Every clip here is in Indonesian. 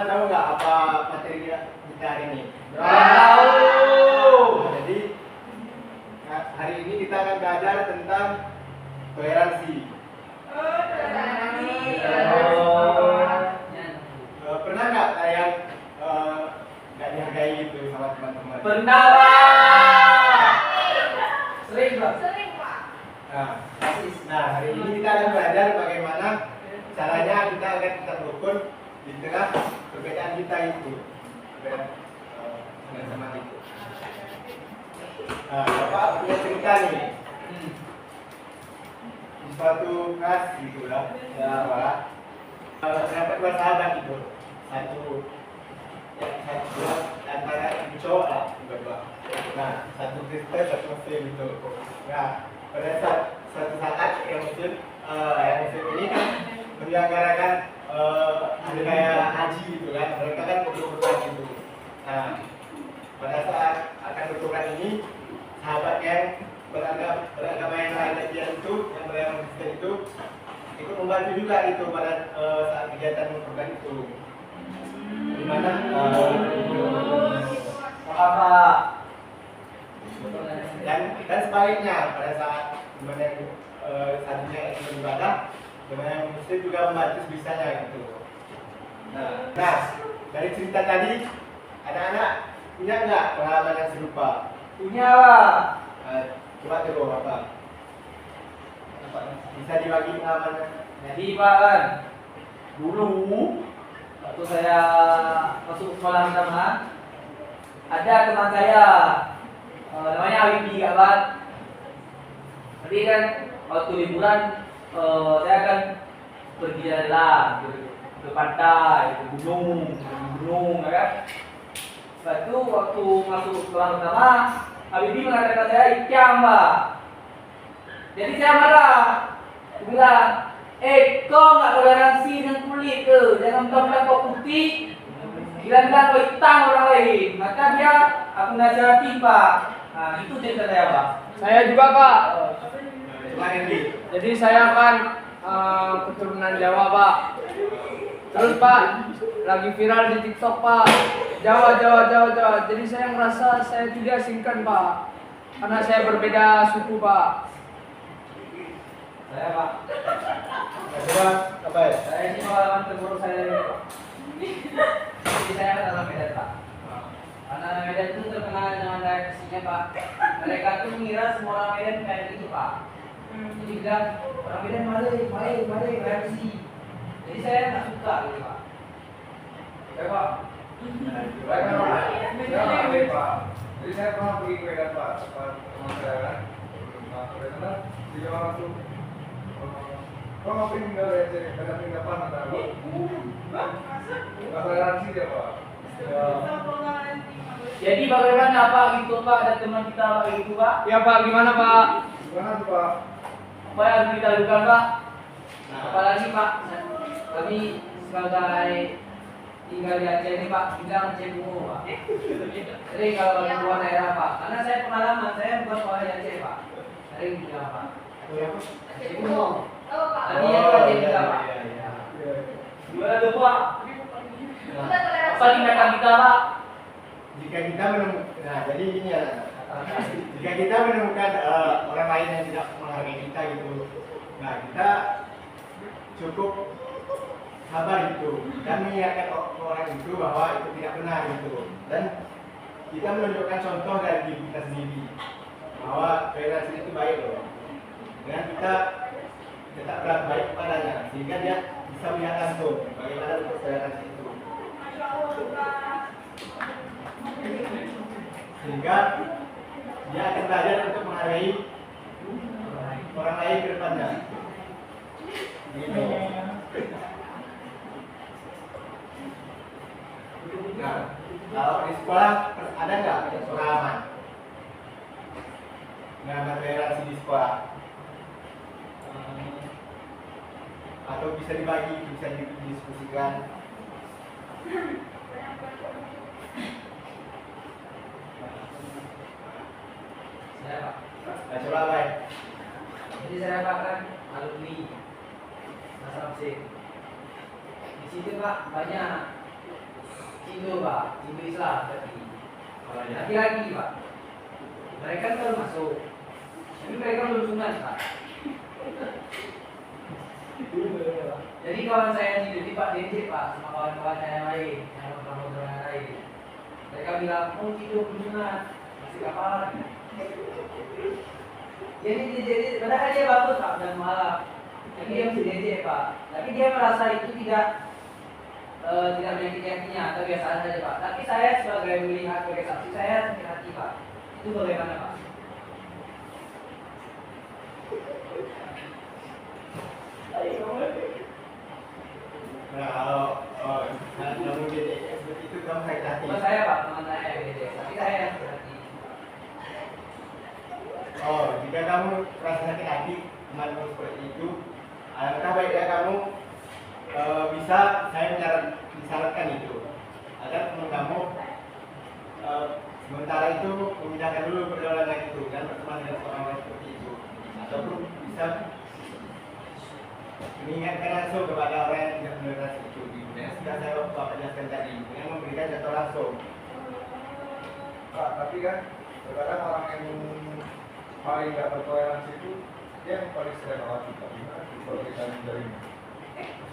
tahu nggak apa materi kita hari ini? Tahu. Jadi hari ini kita akan belajar tentang toleransi. Pernah nggak kalian nggak dihargai gitu sama teman-teman? Pernah, Pak. Sering, Pak. Nah, hari ini kita akan belajar bagaimana caranya kita agar tetap rukun di tengah perbedaan kita itu. Teman-teman itu. Nah, Bapak punya cerita nih. Di suatu kelas gitu lah, sekolah. Terdapat dua sahabat itu. Satu antara cowok lah, berdua. Nah, satu Kristen, satu Muslim itu. Nah, pada suatu saat yang Muslim ini kan menyelenggarakan hari raya haji gitu kan. Mereka kan berkurban gitu. Nah, pada saat akan berkurban ini, sahabat yang beragama yang lain aja itu, yang beragama Kristen itu ikut membantu juga itu pada saat kegiatan berkurban itu. Dimana Apa? dan sebaliknya pada saat dimana satunya beribadah, dimana yang Muslim juga membantu sebisanya gitu. Nah, dari cerita tadi, anak-anak punya nggak pengalaman yang serupa? Punya, Pak. Coba coba apa? Bisa dibagi pengalamannya? Jadi, Pak, kan dulu waktu saya masuk sekolah pertama, ada teman saya namanya Wibi, kawan. Jadi kan waktu liburan saya akan pergi jalan ke pantai, ke gunung, ya kan? Setelah itu waktu masuk sekolah pertama, Habibie mengatakan saya ikyam, Pak. Jadi saya marah. Dia bilang, kau nggak toleransi dengan kulit ke? Jangan mentang-mentang kau putih, bilang kau hitam orang lain. Maka dia aku nasihati, Pak. Nah, itu cerita saya, Pak. Saya juga, Pak. Jadi Jadi saya kan keturunan Jawa, Pak. Terus, Pak, lagi viral di TikTok, Pak. Jawa. Jadi saya merasa saya tidak diasingkan, Pak. Karena saya berbeda suku, Pak. Saya, Pak. coba apa ya? Saya ini pengalaman terburuk saya. Jadi saya adalah Medan, Pak. Karena Medan itu terkenal dengan reaksinya, Pak. Mereka tuh mengira semua orang Medan kayak gitu, Pak. Jadi bilang orang Medan mari reaksi. Jadi saya nggak suka gitu, Pak. Ya, Pak. Pak. Jadi saya pernah pergi ke Medan, Pak. Teman saya kan. Nah, dari sana di jalan langsung. Kau ngapain tinggal di sini? Ada pindahan atau apa? Nggak toleransi dia, Pak. Jadi bagaimana, Pak, gitu, Pak, ada teman kita, Pak, gitu, Pak. Ya, Pak, gimana, Pak? Gimana tuh, Pak? Apa yang harus kita lakukan, Pak? Apalagi, Pak, kami sebagai tinggal di Aceh ini, Pak, tinggal Aceh Bungo, Pak. Sering kalau keluar daerah, Pak. Karena saya pengalaman, saya bukan orang di Aceh, Pak. Sering bilang, Pak. Aceh Bungo. Tadi yang Aceh juga, Pak. Gimana tuh, Pak? Apa tindakan kita, Pak? Jika kita menemukan, nah jadi gini ya, jika kita menemukan orang lain yang tidak menghargai kita gitu, nah kita cukup sabar gitu dan mengingatkan orang itu bahwa itu tidak benar gitu, dan kita menunjukkan contoh dari diri kita sendiri bahwa toleransi itu baik loh, dengan kita tetap berbuat baik kepadanya sehingga dia bisa melihat langsung bagaimana bentuk toleransi itu. Sehingga dia akan belajar untuk menghargai orang lain ke depannya. Gitu. Nah, kalau di sekolah ada nggak pengalaman dengan toleransi di sekolah? Atau bisa dibagi, bisa didiskusikan? Saya, Pak. Nah, coba baik. Jadi saya, Pak, kan alumni Nasrul. Di situ, Pak, banyak itu Pak, Hindu Islam berarti. Oh ya. Laki-laki Pak. Mereka kan baru masuk. Tapi mereka belum sunat Pak. Jadi kawan saya ini, jadi Pak DJ Pak, sama kawan-kawan saya yang lain, yang promotor yang lain. Mereka bilang, oh tidur belum sunat, masih kapan? Jadi padahal dia bagus Pak, dan malam. Tapi dia masih DJ Pak. Tapi dia merasa itu tidak menyakiti hatinya atau biasa saja Pak. Tapi saya sebagai melihat sebagai saksi saya sakit hati Pak. Itu bagaimana Pak? Nah, kalau mungkin seperti itu kamu sakit hati. Bukan saya Pak, teman saya yang DJ. Tapi saya yang sakit hati. Oh, jika kamu merasa sakit hati temanmu seperti itu, alangkah baiknya kamu bisa saya menyarankan itu agar teman kamu sementara itu memindahkan dulu perjalanan itu dan berteman dengan orang seperti itu, ataupun bisa mengingatkan langsung kepada orang yang tidak menerima itu. Yang sudah saya bapak jelaskan tadi dengan memberikan contoh langsung. Pak, tapi kan terkadang orang yang paling nggak bertoleransi itu dia yang paling sering lewati. Gimana kalau kita hindarinya?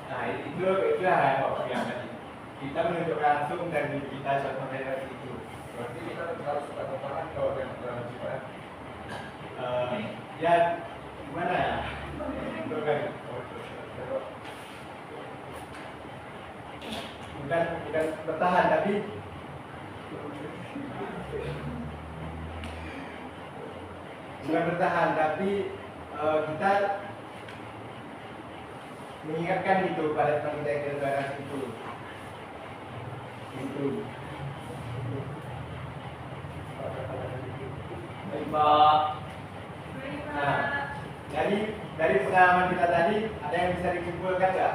Nah itu hal yang bapak bilang tadi. Kita menunjukkan langsung dan kita contoh dari itu. Berarti kita harus ada tangan kalau ada yang bertoleransi Pak. Ya gimana ya? Bukan bertahan tapi kita mengingatkan gitu pada teman kita yang toleransi itu. Itu. Baik Pak. Nah, jadi dari pengalaman kita tadi ada yang bisa dikumpulkan nggak?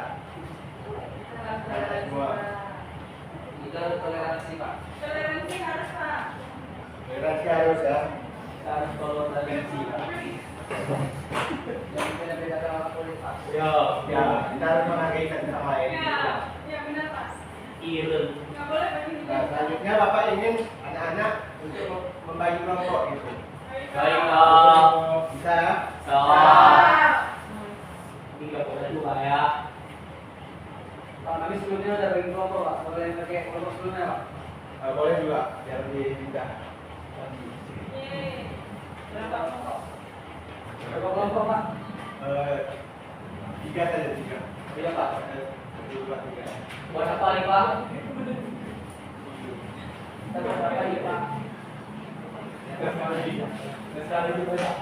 Semua. Kita toleransi Pak. Toleransi harus Pak. Toleransi harus ya. Kita harus toleransi Pak. Jangan beda-beda dalam politik Pak. Ya, kita harus menghargai satu sama lain. Ya benar Pak. Ireng. Nggak boleh bagi Nah, selanjutnya Bapak ingin anak-anak untuk membagi kelompok gitu. Baik Pak. Bisa ya? Pak. Ini nggak boleh lupa ya. Pak, kami sebelumnya udah bagi kelompok Pak. Boleh pakai kelompok sebelumnya Pak. Boleh juga, biar lebih mudah. Yeay. Berapa kelompok? Berapa kelompok Pak? 3 saja, 3. Iya Pak. 1, 2, 3. Buat apa nih Pak? Kita buat apa nih Pak? Sekali dulu Pak.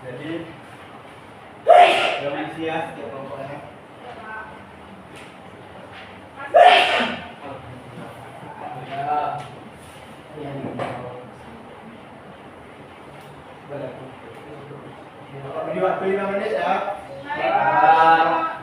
Jadi domisi ya setiap kelompoknya. Beri waktu 5 menit ya. Baik Pak.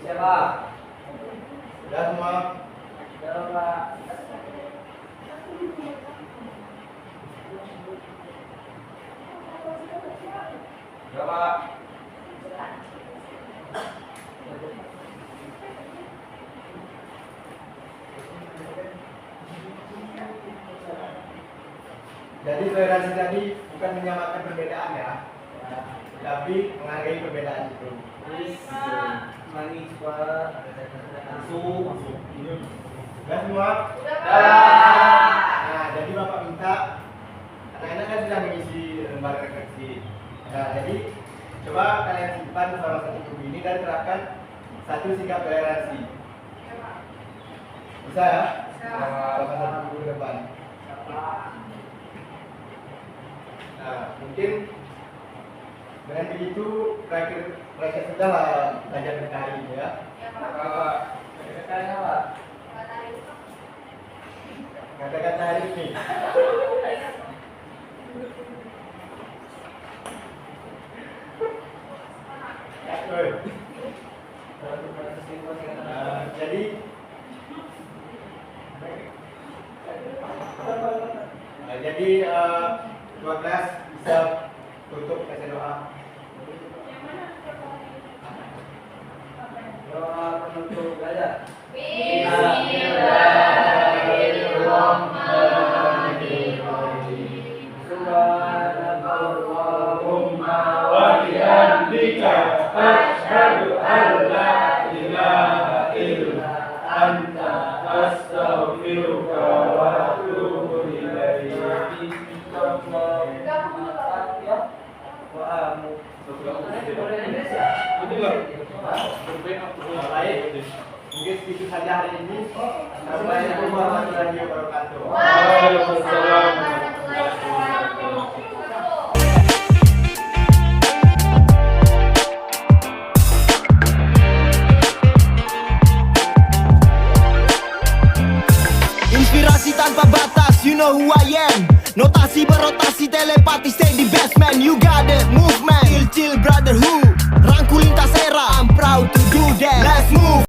Siapa? Sudah semua. Siapa Pak? Berapa? Jadi toleransi tadi bukan menyamakan perbedaan ya, tapi menghargai perbedaan itu. Manis Pak. Langsung. Sudah semua. Udah Dah. Pak. Nah, jadi Bapak minta anak-anak kan sudah mengisi lembar refleksi. Oke. Nah, jadi coba kalian simpan salah satu buku ini dan terapkan satu sikap toleransi. Bisa ya? Salah satu buku depan. Nah, mungkin dengan begitu berakhir sudah lah pelajaran kali ini ya. Kalian apa? Kata-kata hari ini. Oi. Jadi dua kelas bisa tutup kasih doa. Doa penutup belajar. Subhanallahumma wa bihamdika asyhadu an la ilaha illa anta astaghfiruka wa atubu ilaik. Baik, mungkin segitu saja hari ini. Assalamualaikum warahmatullahi wabarakatuh. Waalaikumsalam warahmatullahi wabarakatuh. Inspirasi tanpa batas, you know who I am. Notasi berotasi, telepati, stay the best man. You got it, movement, chill brotherhood. Rangkul lintas era, I'm proud to do that. Let's move.